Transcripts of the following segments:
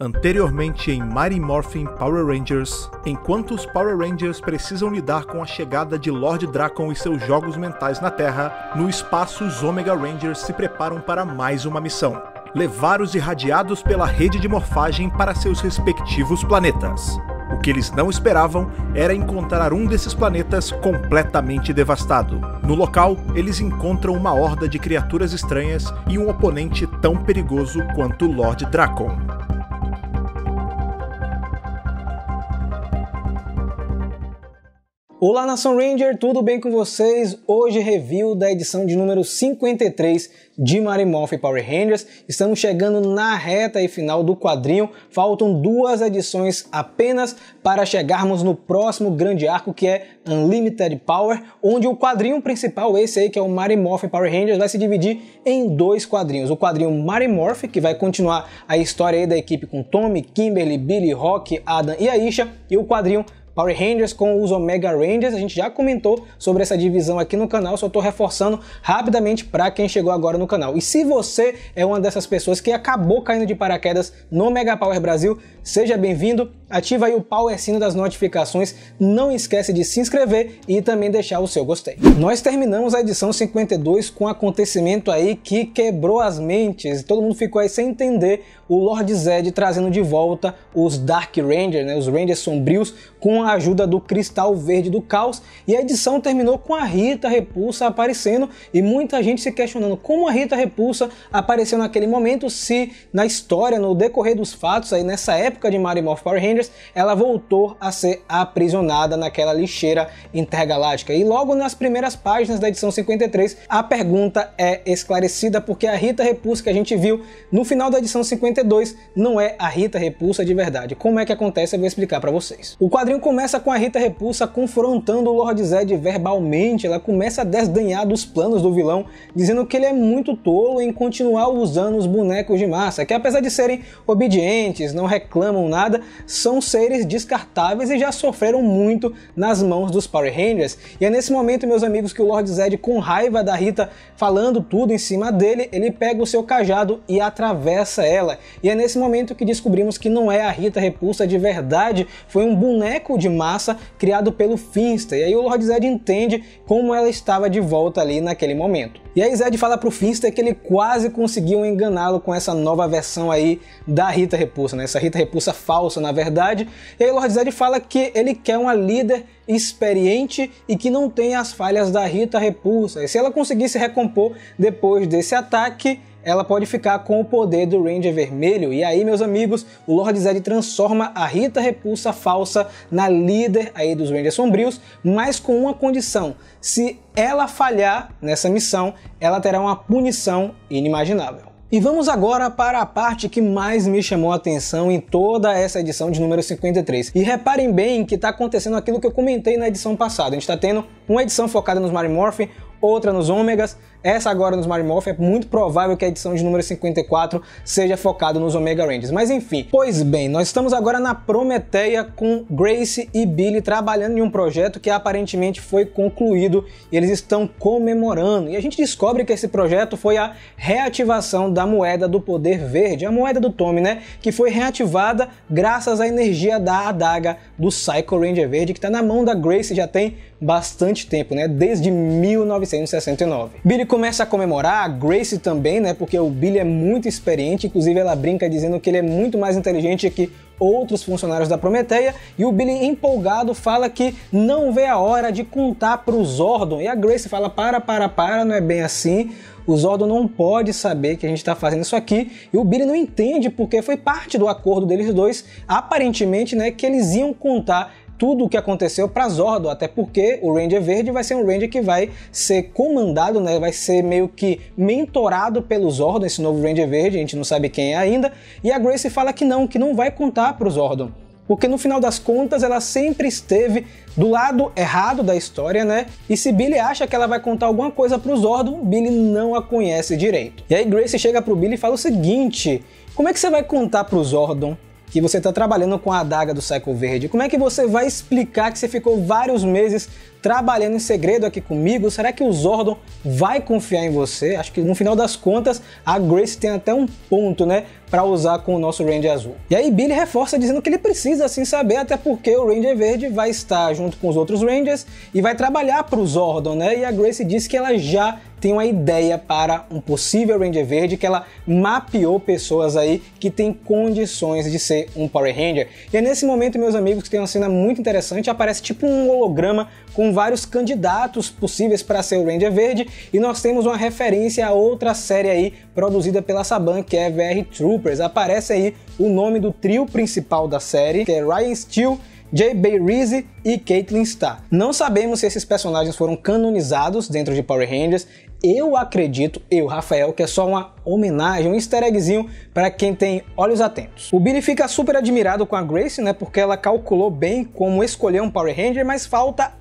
Anteriormente em Mighty Morphin Power Rangers, enquanto os Power Rangers precisam lidar com a chegada de Lord Drakkon e seus jogos mentais na Terra, no espaço os Omega Rangers se preparam para mais uma missão: levar os irradiados pela rede de morfagem para seus respectivos planetas. O que eles não esperavam era encontrar um desses planetas completamente devastado. No local, eles encontram uma horda de criaturas estranhas e um oponente tão perigoso quanto Lord Drakkon. Olá Nação Ranger, tudo bem com vocês? Hoje review da edição de número 53 de Mighty Morphin Power Rangers. Estamos chegando na reta final do quadrinho, faltam 2 edições apenas para chegarmos no próximo grande arco, que é Unlimited Power, onde o quadrinho principal, esse aí que é o Mighty Morphin Power Rangers, vai se dividir em 2 quadrinhos. O quadrinho Mighty Morphin, que vai continuar a história aí da equipe com Tommy, Kimberly, Billy, Rock, Adam e Aisha, e o quadrinho Power Rangers com os Omega Rangers. A gente já comentou sobre essa divisão aqui no canal, só estou reforçando rapidamente para quem chegou agora no canal. E se você é uma dessas pessoas que acabou caindo de paraquedas no Mega Power Brasil, seja bem-vindo, ativa aí o power sino das notificações, não esquece de se inscrever e também deixar o seu gostei. Nós terminamos a edição 52 com um acontecimento aí que quebrou as mentes, todo mundo ficou aí sem entender o Lord Zedd trazendo de volta os Dark Rangers, né, os Rangers sombrios, com a ajuda do Cristal Verde do Caos, e a edição terminou com a Rita Repulsa aparecendo e muita gente se questionando como a Rita Repulsa apareceu naquele momento, se na história, no decorrer dos fatos, aí nessa época de Mighty Morphin Power Rangers, ela voltou a ser aprisionada naquela lixeira intergaláctica. E logo nas primeiras páginas da edição 53, a pergunta é esclarecida, porque a Rita Repulsa que a gente viu no final da edição 52 não é a Rita Repulsa de verdade. Como é que acontece? Eu vou explicar para vocês. O quadrinho começa com a Rita Repulsa confrontando o Lord Zedd verbalmente. Ela começa a desdenhar dos planos do vilão, dizendo que ele é muito tolo em continuar usando os bonecos de massa, que apesar de serem obedientes, não reclamam nada, são seres descartáveis e já sofreram muito nas mãos dos Power Rangers. E é nesse momento, meus amigos, que o Lord Zedd, com raiva da Rita falando tudo em cima dele, ele pega o seu cajado e atravessa ela. E é nesse momento que descobrimos que não é a Rita Repulsa de verdade, foi um boneco de massa criado pelo Finster. E aí o Lord Zedd entende como ela estava de volta ali naquele momento. E aí Zedd fala pro Finster que ele quase conseguiu enganá-lo com essa nova versão aí da Rita Repulsa, né? Essa Rita Repulsa falsa, na verdade. E aí o Lord Zedd fala que ele quer uma líder experiente e que não tem as falhas da Rita Repulsa. E se ela conseguir se recompor depois desse ataque, ela pode ficar com o poder do Ranger Vermelho. E aí, meus amigos, o Lord Zedd transforma a Rita Repulsa falsa na líder aí dos Rangers Sombrios, mas com uma condição: se ela falhar nessa missão, ela terá uma punição inimaginável. E vamos agora para a parte que mais me chamou a atenção em toda essa edição de número 53. E reparem bem que está acontecendo aquilo que eu comentei na edição passada. A gente está tendo uma edição focada nos Mighty Morphin, outra nos Ômegas, essa agora nos Mighty Morphin. É muito provável que a edição de número 54 seja focada nos Omega Rangers. Mas enfim, pois bem, nós estamos agora na Prometeia com Grace e Billy trabalhando em um projeto que aparentemente foi concluído e eles estão comemorando. E a gente descobre que esse projeto foi a reativação da moeda do poder verde, a moeda do Tommy, né? Que foi reativada graças à energia da adaga do Psycho Ranger Verde, que está na mão da Grace já tem bastante tempo, né? Desde 1969. Billy começa a comemorar, a Grace também, né? Porque o Billy é muito experiente, inclusive ela brinca dizendo que ele é muito mais inteligente que outros funcionários da Prometeia, e o Billy empolgado fala que não vê a hora de contar para o Zordon, e a Grace fala: para, não é bem assim, o Zordon não pode saber que a gente está fazendo isso aqui, e o Billy não entende porque foi parte do acordo deles dois, aparentemente, né, que eles iam contar tudo o que aconteceu para Zordon, até porque o Ranger Verde vai ser um Ranger que vai ser comandado, né, vai ser meio que mentorado pelo Zordon, esse novo Ranger Verde, a gente não sabe quem é ainda, e a Grace fala que não vai contar para o Zordon, porque no final das contas ela sempre esteve do lado errado da história, né? E se Billy acha que ela vai contar alguma coisa para o Zordon, Billy não a conhece direito. E aí Grace chega pro Billy e fala o seguinte: como é que você vai contar para o Zordon que você está trabalhando com a adaga do Cycle Verde? Como é que você vai explicar que você ficou vários meses trabalhando em segredo aqui comigo? Será que o Zordon vai confiar em você? Acho que no final das contas a Grace tem até um ponto, né, para usar com o nosso Ranger azul. E aí Billy reforça dizendo que ele precisa assim saber, até porque o Ranger verde vai estar junto com os outros Rangers e vai trabalhar para o Zordon, né? E a Grace diz que ela já tem uma ideia para um possível Ranger verde, que ela mapeou pessoas aí que têm condições de ser um Power Ranger. E é nesse momento, meus amigos, que tem uma cena muito interessante, aparece tipo um holograma com vários candidatos possíveis para ser o Ranger verde, e nós temos uma referência a outra série aí produzida pela Saban, que é VR Troopers. Aparece aí o nome do trio principal da série, que é Ryan Steele, J.B. Reese e Caitlin Starr. Não sabemos se esses personagens foram canonizados dentro de Power Rangers. Eu acredito, Rafael, que é só uma homenagem, um easter eggzinho para quem tem olhos atentos. O Billy fica super admirado com a Grace, né, porque ela calculou bem como escolher um Power Ranger, mas falta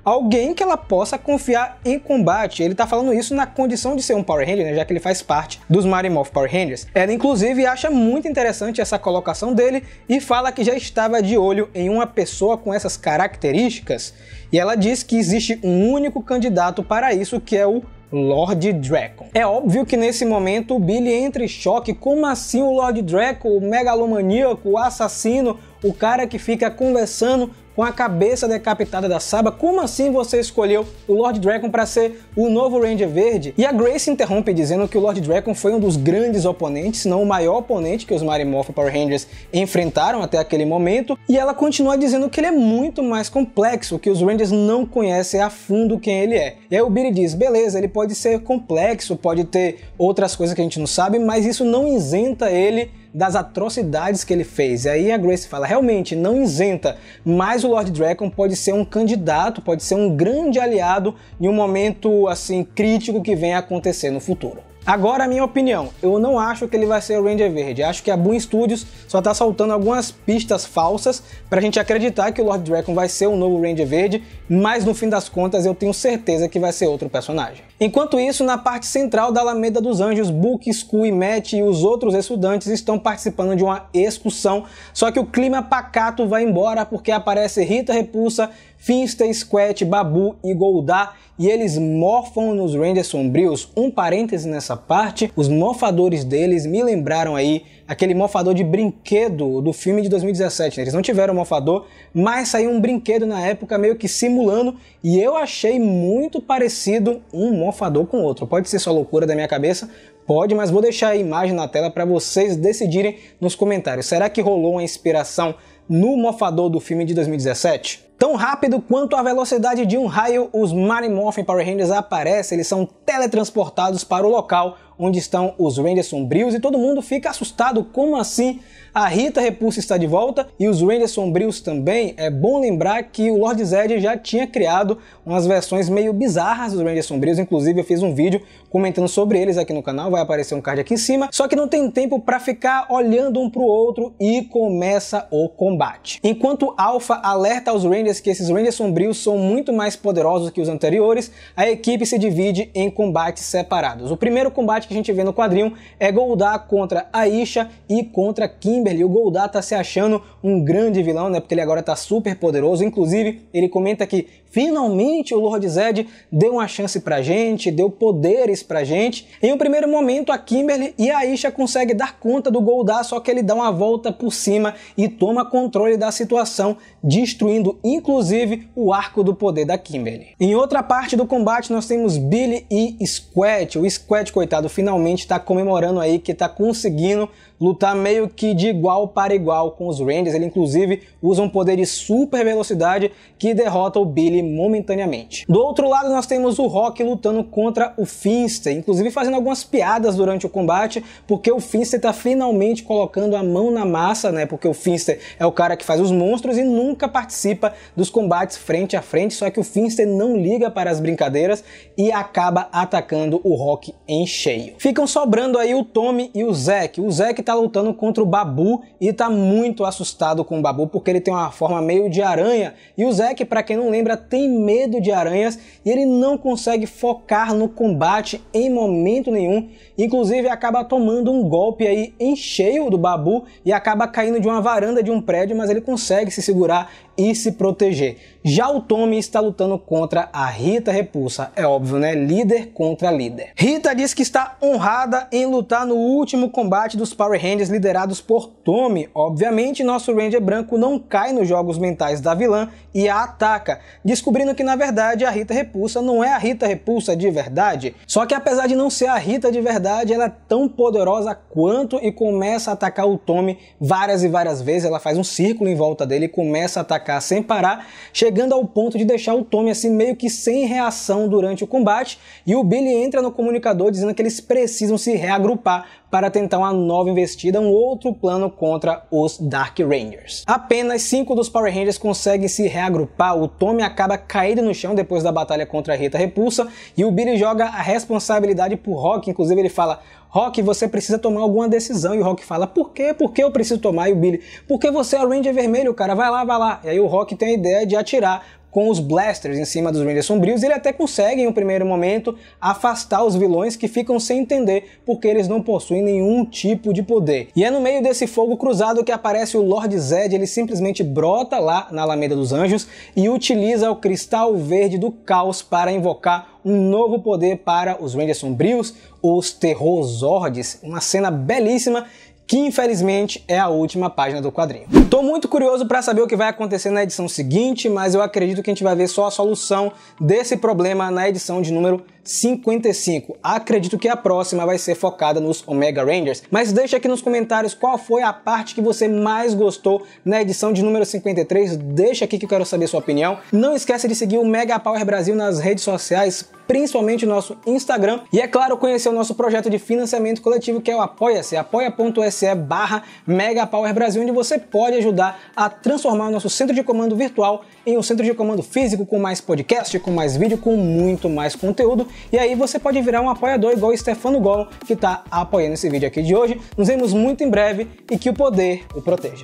alguém que ela possa confiar em combate. Ele tá falando isso na condição de ser um Power Ranger, né, já que ele faz parte dos Mighty Morphin Power Rangers. Ela inclusive acha muito interessante essa colocação dele e fala que já estava de olho em uma pessoa com essas características, e ela diz que existe um único candidato para isso, que é o Lord Drakkon. É óbvio que nesse momento o Billy entra em choque. Como assim o Lord Drakkon, o megalomaníaco, o assassino, o cara que fica conversando com a cabeça decapitada da Saba? Como assim você escolheu o Lord Drakkon para ser o novo Ranger Verde? E a Grace interrompe dizendo que o Lord Drakkon foi um dos grandes oponentes, se não o maior oponente que os Mighty Morphin Power Rangers enfrentaram até aquele momento, e ela continua dizendo que ele é muito mais complexo, que os Rangers não conhecem a fundo quem ele é. E aí o Billy diz, beleza, ele pode ser complexo, pode ter outras coisas que a gente não sabe, mas isso não isenta ele das atrocidades que ele fez. E aí a Grace fala, realmente não isenta, mas o Lord Drakkon pode ser um candidato, pode ser um grande aliado em um momento assim crítico que venha a acontecer no futuro. Agora, a minha opinião, eu não acho que ele vai ser o Ranger Verde. Acho que a Boom Studios só tá soltando algumas pistas falsas pra gente acreditar que o Lord Drakkon vai ser o novo Ranger Verde, mas no fim das contas eu tenho certeza que vai ser outro personagem. Enquanto isso, na parte central da Alameda dos Anjos, Book, Skull e Matt e os outros estudantes estão participando de uma excursão, só que o clima pacato vai embora porque aparece Rita Repulsa, Finster, Squat, Babu e Goldar, e eles morfam nos Rangers sombrios. Um parêntese nessa parte, os morfadores deles me lembraram aí aquele morfador de brinquedo do filme de 2017, né? Eles não tiveram morfador, mas saiu um brinquedo na época meio que simulando, e eu achei muito parecido um morfador com outro. Pode ser só loucura da minha cabeça, pode, mas vou deixar a imagem na tela para vocês decidirem nos comentários. Será que rolou uma inspiração no morfador do filme de 2017? Tão rápido quanto a velocidade de um raio, os Mighty Morphin Power Rangers aparecem, eles são teletransportados para o local onde estão os Rangers sombrios e todo mundo fica assustado. Como assim? A Rita Repulsa está de volta e os Rangers sombrios também. É bom lembrar que o Lord Zed já tinha criado umas versões meio bizarras dos Rangers sombrios, inclusive eu fiz um vídeo comentando sobre eles aqui no canal, vai aparecer um card aqui em cima, só que não tem tempo para ficar olhando um para o outro e começa o combate. Enquanto Alpha alerta aos Rangers que esses Rangers sombrios são muito mais poderosos que os anteriores, a equipe se divide em combates separados. O primeiro combate que a gente vê no quadrinho é Goldar contra Aisha e contra Kimberly. O Goldar tá se achando um grande vilão, né? Porque ele agora tá super poderoso. Inclusive, ele comenta que finalmente o Lord Zed deu uma chance pra gente, deu poderes pra gente. Em um primeiro momento, a Kimberly e a Aisha conseguem dar conta do Goldar, só que ele dá uma volta por cima e toma controle da situação, destruindo inclusive o arco do poder da Kimberly. Em outra parte do combate, nós temos Billy e Squat. O Squat, coitado, finalmente está comemorando aí que está conseguindo lutar meio que de igual para igual com os Rangers. Ele inclusive usa um poder de super velocidade que derrota o Billy momentaneamente. Do outro lado nós temos o Rock lutando contra o Finster, inclusive fazendo algumas piadas durante o combate, porque o Finster está finalmente colocando a mão na massa, né? Porque o Finster é o cara que faz os monstros e nunca participa dos combates frente a frente, só que o Finster não liga para as brincadeiras e acaba atacando o Rock em cheio. Ficam sobrando aí o Tommy e o Zack. O Zack tá lutando contra o Babu e tá muito assustado com o Babu porque ele tem uma forma meio de aranha. E o Zack, para quem não lembra, tem medo de aranhas e ele não consegue focar no combate em momento nenhum. Inclusive acaba tomando um golpe aí em cheio do Babu e acaba caindo de uma varanda de um prédio, mas ele consegue se segurar e se proteger. Já o Tommy está lutando contra a Rita Repulsa, é óbvio, né? Líder contra líder. Rita diz que está honrada em lutar no último combate dos Power Rangers liderados por Tommy. Obviamente, nosso Ranger branco não cai nos jogos mentais da vilã e a ataca, descobrindo que na verdade a Rita Repulsa não é a Rita Repulsa de verdade. Só que apesar de não ser a Rita de verdade, ela é tão poderosa quanto e começa a atacar o Tommy várias e várias vezes. Ela faz um círculo em volta dele e começa a atacar sem parar, chegando ao ponto de deixar o Tommy assim meio que sem reação durante o combate, e o Billy entra no comunicador dizendo que eles precisam se reagrupar para tentar uma nova investida, um outro plano contra os Dark Rangers. Apenas 5 dos Power Rangers conseguem se reagrupar, o Tommy acaba caído no chão depois da batalha contra a Rita Repulsa, e o Billy joga a responsabilidade pro Rock. Inclusive ele fala: Rock, você precisa tomar alguma decisão. E o Rock fala: por quê? Por que eu preciso tomar? E o Billy: porque você é o Ranger vermelho, cara, vai lá, vai lá. E aí o Rock tem a ideia de atirar com os blasters em cima dos Rangers sombrios. Ele até consegue em um primeiro momento afastar os vilões, que ficam sem entender porque eles não possuem nenhum tipo de poder. E é no meio desse fogo cruzado que aparece o Lord Zed. Ele simplesmente brota lá na Alameda dos Anjos e utiliza o cristal verde do caos para invocar um novo poder para os Rangers sombrios, os Terrorzords. Uma cena belíssima que infelizmente é a última página do quadrinho. Tô muito curioso para saber o que vai acontecer na edição seguinte, mas eu acredito que a gente vai ver só a solução desse problema na edição de número 55. Acredito que a próxima vai ser focada nos Omega Rangers, mas deixa aqui nos comentários qual foi a parte que você mais gostou na edição de número 53, deixa aqui que eu quero saber sua opinião. Não esquece de seguir o Mega Power Brasil nas redes sociais, principalmente o nosso Instagram, e é claro, conhecer o nosso projeto de financiamento coletivo, que é o Apoia-se, apoia.se/Mega Power Brasil, onde você pode ajudar a transformar o nosso centro de comando virtual em um centro de comando físico, com mais podcast, com mais vídeo, com muito mais conteúdo. E aí você pode virar um apoiador igual o Stefano Gollum, que está apoiando esse vídeo aqui de hoje. Nos vemos muito em breve e que o poder o proteja.